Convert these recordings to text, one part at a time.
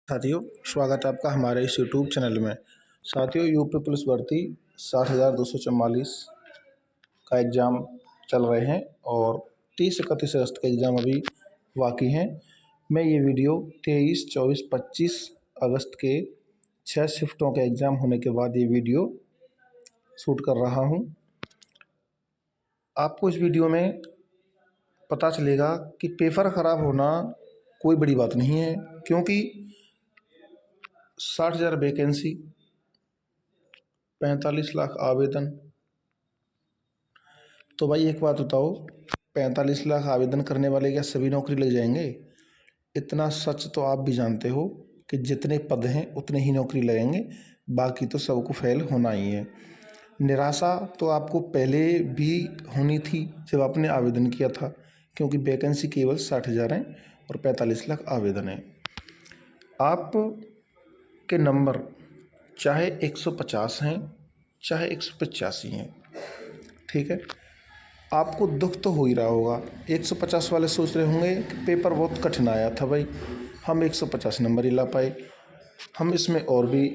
साथियों, स्वागत है आपका हमारे इस यूट्यूब चैनल में। साथियों, यूपी पुलिस भर्ती 60,244 का एग्ज़ाम चल रहे हैं और 30-31 अगस्त का एग्ज़ाम अभी बाकी हैं। मैं ये वीडियो 23, 24, 25 अगस्त के 6 शिफ्टों के एग्ज़ाम होने के बाद ये वीडियो शूट कर रहा हूँ। आपको इस वीडियो में पता चलेगा कि पेपर ख़राब होना कोई बड़ी बात नहीं है, क्योंकि 60,000 वैकेंसी, 45 लाख आवेदन। तो भाई एक बात बताओ, 45 लाख आवेदन करने वाले क्या सभी नौकरी लग जाएंगे? इतना सच तो आप भी जानते हो कि जितने पद हैं उतने ही नौकरी लगेंगे, बाकी तो सबको फेल होना ही है। निराशा तो आपको पहले भी होनी थी जब आपने आवेदन किया था, क्योंकि वैकेंसी केवल 60,000 हैं और 45 लाख आवेदन हैं। आप के नंबर चाहे 150 हैं चाहे 185 हैं, ठीक है, आपको दुख तो हो ही रहा होगा। 150 वाले सोच रहे होंगे कि पेपर बहुत कठिन आया था भाई, हम 150 नंबर ही ला पाए, हम इसमें और भी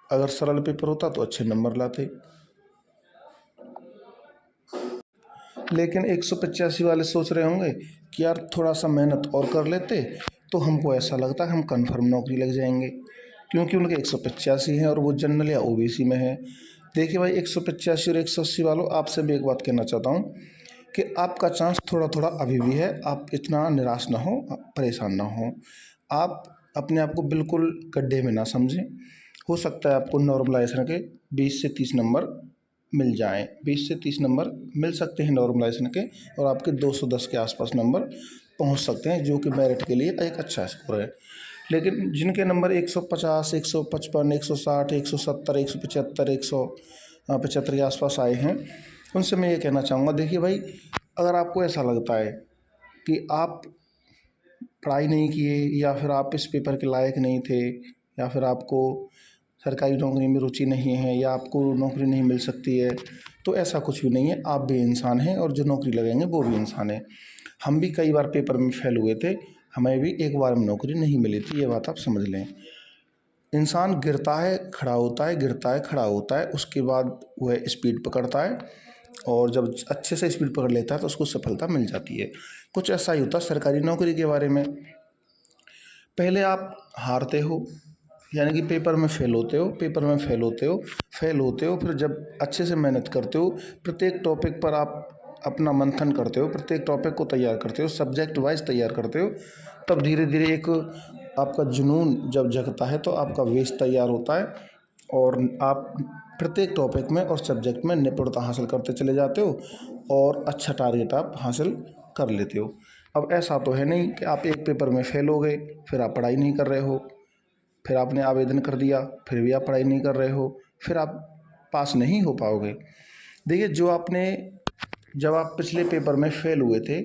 अगर सरल पेपर होता तो अच्छे नंबर लाते। लेकिन 185 वाले सोच रहे होंगे कि यार थोड़ा सा मेहनत और कर लेते तो हमको ऐसा लगता है हम कन्फर्म नौकरी लग जाएंगे, क्योंकि उनके 185 हैं और वो जनरल या ओबीसी में है। देखिए भाई, 185 और 180 वालों, आपसे भी एक बात कहना चाहता हूँ कि आपका चांस थोड़ा थोड़ा अभी भी है। आप इतना निराश ना हो, परेशान ना हो, आप अपने आप को बिल्कुल गड्ढे में ना समझें। हो सकता है आपको नॉर्मलाइजेशन के 20 से 30 नंबर मिल जाएं, 20 से 30 नंबर मिल सकते हैं नॉर्मलाइजेशन के, और आपके 210 के आसपास नंबर पहुंच सकते हैं, जो कि मेरिट के लिए एक अच्छा स्कोर है। लेकिन जिनके नंबर 150, 155, 160, 170, 175, 175 के आसपास आए हैं, उनसे मैं ये कहना चाहूँगा, देखिए भाई, अगर आपको ऐसा लगता है कि आप पढ़ाई नहीं किए, या फिर आप इस पेपर के लायक नहीं थे, या फिर आपको सरकारी नौकरी में रुचि नहीं है, या आपको नौकरी नहीं मिल सकती है, तो ऐसा कुछ भी नहीं है। आप भी इंसान हैं और जो नौकरी लगेंगे वो भी इंसान है। हम भी कई बार पेपर में फेल हुए थे, हमें भी एक बार में नौकरी नहीं मिली थी, ये बात आप समझ लें। इंसान गिरता है, खड़ा होता है, गिरता है, खड़ा होता है, उसके बाद वह स्पीड पकड़ता है, और जब अच्छे से स्पीड पकड़ लेता है तो उसको सफलता मिल जाती है। कुछ ऐसा ही होता है सरकारी नौकरी के बारे में। पहले आप हारते हो, यानी कि पेपर में फेल होते हो, पेपर में फेल होते हो, फेल होते हो, फिर जब अच्छे से मेहनत करते हो, प्रत्येक टॉपिक पर आप अपना मंथन करते हो, प्रत्येक टॉपिक को तैयार करते हो, सब्जेक्ट वाइज तैयार करते हो, तब धीरे धीरे एक आपका जुनून जब जगता है तो आपका वेश तैयार होता है, और आप प्रत्येक टॉपिक में और सब्जेक्ट में निपुणता हासिल करते चले जाते हो, और अच्छा टारगेट आप हासिल कर लेते हो। अब ऐसा तो है नहीं कि आप एक पेपर में फेल हो गए फिर आप पढ़ाई नहीं कर रहे हो, फिर आपने आवेदन कर दिया फिर भी आप पढ़ाई नहीं कर रहे हो, फिर आप पास नहीं हो पाओगे। देखिए, जब आप पिछले पेपर में फेल हुए थे,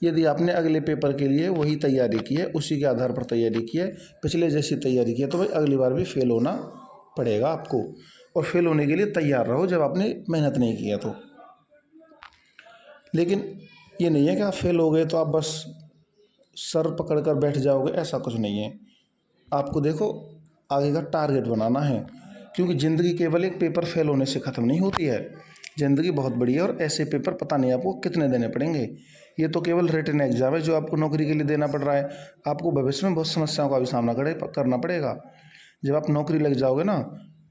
यदि आपने अगले पेपर के लिए वही तैयारी की है, उसी के आधार पर तैयारी की है, पिछले जैसी तैयारी की है, तो भाई अगली बार भी फेल होना पड़ेगा आपको, और फेल होने के लिए तैयार रहो जब आपने मेहनत नहीं किया तो। लेकिन ये नहीं है कि आप फेल हो गए तो आप बस सर पकड़ कर बैठ जाओगे, ऐसा कुछ नहीं है। आपको देखो, आगे का टारगेट बनाना है, क्योंकि ज़िंदगी केवल एक पेपर फेल होने से ख़त्म नहीं होती है। ज़िंदगी बहुत बड़ी है और ऐसे पेपर पता नहीं आपको कितने देने पड़ेंगे। ये तो केवल रिटन एग्जाम है जो आपको नौकरी के लिए देना पड़ रहा है, आपको भविष्य में बहुत समस्याओं का भी सामना करना पड़ेगा। जब आप नौकरी लग जाओगे ना,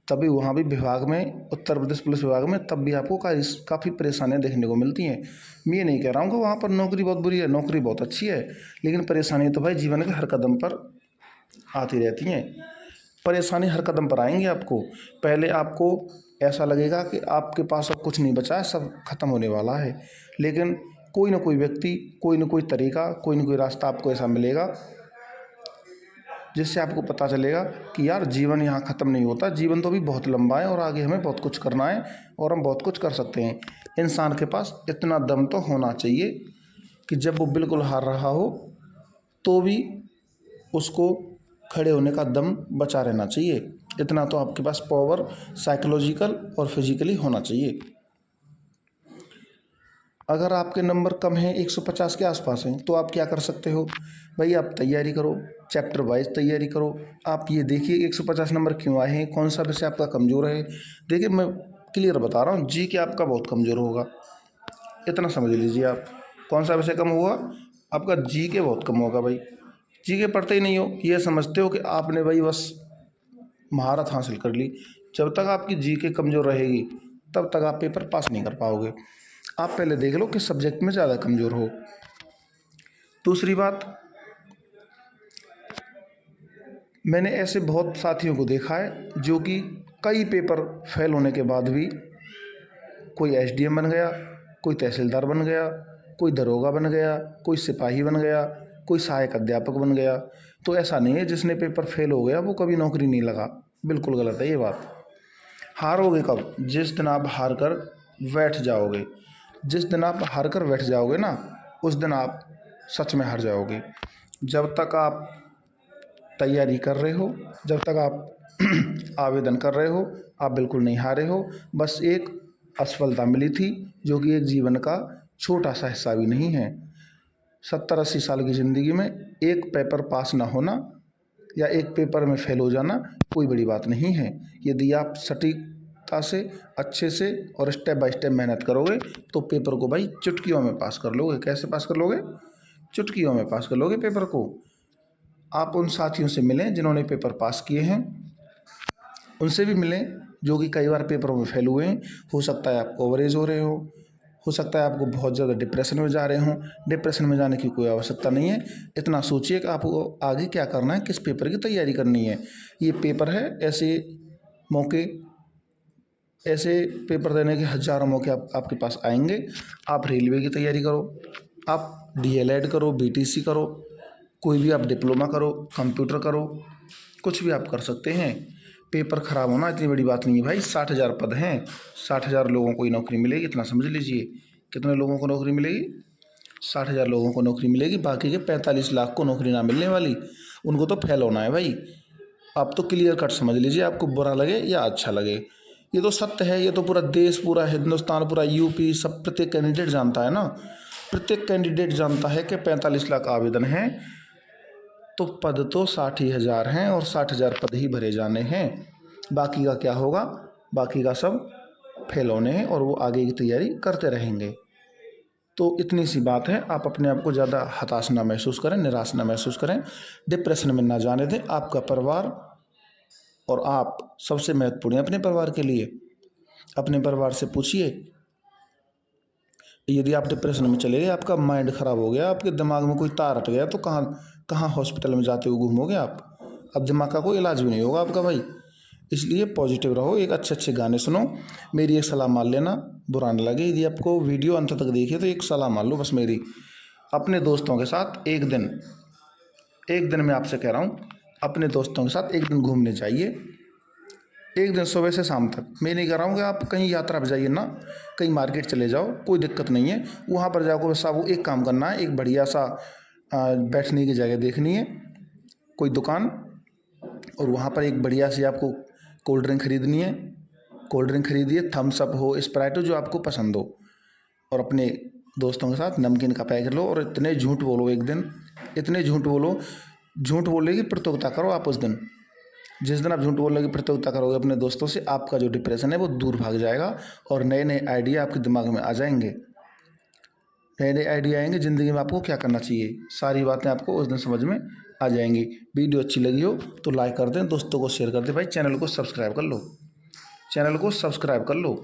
तभी वहाँ भी विभाग में, उत्तर प्रदेश पुलिस विभाग में, तब भी आपको काफ़ी परेशानियाँ देखने को मिलती हैं। मैं ये नहीं कह रहा हूँ कि वहाँ पर नौकरी बहुत बुरी है, नौकरी बहुत अच्छी है, लेकिन परेशानी तो भाई जीवन के हर कदम पर आती रहती हैं। परेशानी हर कदम पर आएंगी आपको। पहले आपको ऐसा लगेगा कि आपके पास अब कुछ नहीं बचा है, सब खत्म होने वाला है, लेकिन कोई ना कोई व्यक्ति, कोई ना कोई तरीका, कोई ना कोई रास्ता आपको ऐसा मिलेगा जिससे आपको पता चलेगा कि यार जीवन यहाँ ख़त्म नहीं होता, जीवन तो भी बहुत लंबा है और आगे हमें बहुत कुछ करना है और हम बहुत कुछ कर सकते हैं। इंसान के पास इतना दम तो होना चाहिए कि जब वो बिल्कुल हार रहा हो तो भी उसको खड़े होने का दम बचा रहना चाहिए। इतना तो आपके पास पावर साइकोलॉजिकल और फिजिकली होना चाहिए। अगर आपके नंबर कम हैं, 150 के आसपास हैं, तो आप क्या कर सकते हो भाई, आप तैयारी करो, चैप्टर वाइज तैयारी करो। आप ये देखिए 150 नंबर क्यों आए हैं, कौन सा विषय आपका कमज़ोर है। देखिए मैं क्लियर बता रहा हूँ, जी के आपका बहुत कमज़ोर होगा, इतना समझ लीजिए आप। कौन सा विषय कम होगा आपका, जी के बहुत कम होगा भाई। जी के पढ़ते ही नहीं हो, ये समझते हो कि आपने भाई बस महारत हासिल कर ली। जब तक आपकी जी के कमज़ोर रहेगी तब तक आप पेपर पास नहीं कर पाओगे। आप पहले देख लो किस सब्जेक्ट में ज़्यादा कमज़ोर हो। दूसरी बात, मैंने ऐसे बहुत साथियों को देखा है जो कि कई पेपर फेल होने के बाद भी कोई एसडीएम बन गया, कोई तहसीलदार बन गया, कोई दरोगा बन गया, कोई सिपाही बन गया, कोई सहायक अध्यापक बन गया। तो ऐसा नहीं है जिसने पेपर फेल हो गया वो कभी नौकरी नहीं लगा, बिल्कुल गलत है ये बात। हारोगे कब, जिस दिन आप हार कर बैठ जाओगे। जिस दिन आप हार कर बैठ जाओगे ना, उस दिन आप सच में हार जाओगे। जब तक आप तैयारी कर रहे हो, जब तक आप आवेदन कर रहे हो, आप बिल्कुल नहीं हारे हो। बस एक असफलता मिली थी जो कि एक जीवन का छोटा सा हिस्सा भी नहीं है। 70-80 साल की ज़िंदगी में एक पेपर पास ना होना या एक पेपर में फेल हो जाना कोई बड़ी बात नहीं है। यदि आप सटीकता से, अच्छे से और स्टेप बाय स्टेप मेहनत करोगे तो पेपर को भाई चुटकियों में पास कर लोगे। कैसे पास कर लोगे, चुटकियों में पास कर लोगे पेपर को। आप उन साथियों से मिलें जिन्होंने पेपर पास किए हैं, उनसे भी मिलें जो कि कई बार पेपरों में फेल हुए हैं। हो सकता है आप ओवरेज हो रहे हो सकता है आपको बहुत ज़्यादा डिप्रेशन में जा रहे हों। डिप्रेशन में जाने की कोई आवश्यकता नहीं है। इतना सोचिए कि आपको आगे क्या करना है, किस पेपर की तैयारी करनी है। ये पेपर है, ऐसे पेपर देने के हज़ारों मौके आपके पास आएंगे। आप रेलवे की तैयारी करो, आप डीएलएड करो, बीटीसी करो, कोई भी आप डिप्लोमा करो, कंप्यूटर करो, कुछ भी आप कर सकते हैं। पेपर ख़राब होना इतनी बड़ी बात नहीं है भाई। 60,000 पद हैं, 60,000 लोगों को ही नौकरी मिलेगी, इतना समझ लीजिए। कितने लोगों को नौकरी मिलेगी, 60,000 लोगों को नौकरी मिलेगी। बाकी के 45 लाख को नौकरी ना मिलने वाली, उनको तो फेल होना है भाई। आप तो क्लियर कट समझ लीजिए, आपको बुरा लगे या अच्छा लगे, ये तो सत्य है। ये तो पूरा देश, पूरा हिंदुस्तान, पूरा यूपी, सब प्रत्येक कैंडिडेट जानता है ना। प्रत्येक कैंडिडेट जानता है कि 45 लाख आवेदन हैं तो पद तो 60,000 हैं और 60,000 पद ही भरे जाने हैं। बाकी का क्या होगा, बाकी का सब फेल होने हैं और वो आगे की तैयारी करते रहेंगे। तो इतनी सी बात है। आप अपने आप को ज़्यादा हताश ना महसूस करें, निराश ना महसूस करें, डिप्रेशन में ना जाने दें। आपका परिवार और आप सबसे महत्वपूर्ण है अपने परिवार के लिए। अपने परिवार से पूछिए, यदि आप डिप्रेशन में चले गए, आपका माइंड ख़राब हो गया, आपके दिमाग में कोई तार हट गया, तो कहाँ कहाँ हॉस्पिटल में जाते हुए घूमोगे आप। अब दिमाग का कोई इलाज भी नहीं होगा आपका भाई। इसलिए पॉजिटिव रहो, एक अच्छे अच्छे गाने सुनो। मेरी एक सलाह मान लेना, बुरा न लगे। यदि आपको वीडियो अंत तक देखिए तो एक सलाह मान लो बस मेरी। अपने दोस्तों के साथ एक दिन मैं आपसे कह रहा हूँ, अपने दोस्तों के साथ एक दिन घूमने जाइए। एक दिन सुबह से शाम तक। मैं नहीं कह रहा हूँ कि आप कहीं यात्रा पर जाइए ना, कहीं मार्केट चले जाओ, कोई दिक्कत नहीं है। वहाँ पर जाकर बस आपको एक काम करना है, एक बढ़िया सा बैठने की जगह देखनी है, कोई दुकान, और वहाँ पर एक बढ़िया सी आपको कोल्ड ड्रिंक खरीदनी है। कोल्ड ड्रिंक खरीदिए, थम्स अप हो, स्प्राइट हो, जो आपको पसंद हो, और अपने दोस्तों के साथ नमकीन का पैकेट लो और इतने झूठ बोलो एक दिन, इतने झूठ बोलो, झूठ बोलने की प्रतियोगिता करो आप उस दिन। जिस दिन आप झूठ बोलने की प्रतियोगिता करोगे अपने दोस्तों से, आपका जो डिप्रेशन है वो दूर भाग जाएगा और नए नए आइडिया आपके दिमाग में आ जाएंगे। नए नए आइडिया आएंगे, ज़िंदगी में आपको क्या करना चाहिए, सारी बातें आपको उस दिन समझ में आ जाएंगी। वीडियो अच्छी लगी हो तो लाइक कर दें, दोस्तों को शेयर कर दें। भाई चैनल को सब्सक्राइब कर लो, चैनल को सब्सक्राइब कर लो।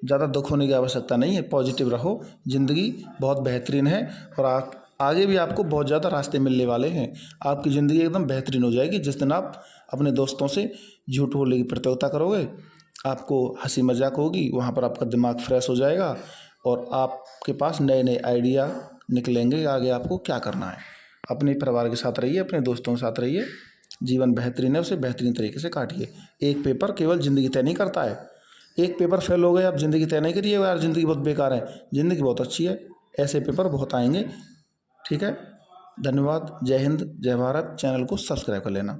ज़्यादा दुख होने की आवश्यकता नहीं है, पॉजिटिव रहो। ज़िंदगी बहुत बेहतरीन है और आगे भी आपको बहुत ज़्यादा रास्ते मिलने वाले हैं। आपकी ज़िंदगी एकदम बेहतरीन हो जाएगी जिस दिन आप अपने दोस्तों से झूठ बोलने की प्रतियोगिता करोगे। आपको हंसी मजाक होगी, वहाँ पर आपका दिमाग फ्रेश हो जाएगा और आपके पास नए नए आइडिया निकलेंगे आगे आपको क्या करना है। अपने परिवार के साथ रहिए, अपने दोस्तों के साथ रहिए। जीवन बेहतरीन है, उसे बेहतरीन तरीके से काटिए। एक पेपर केवल ज़िंदगी तय नहीं करता है। एक पेपर फेल हो गए, आप ज़िंदगी तय नहीं करिए यार ज़िंदगी बहुत बेकार है, ज़िंदगी बहुत अच्छी है। ऐसे पेपर बहुत आएंगे। ठीक है, धन्यवाद। जय हिंद, जय भारत। चैनल को सब्सक्राइब कर लेना।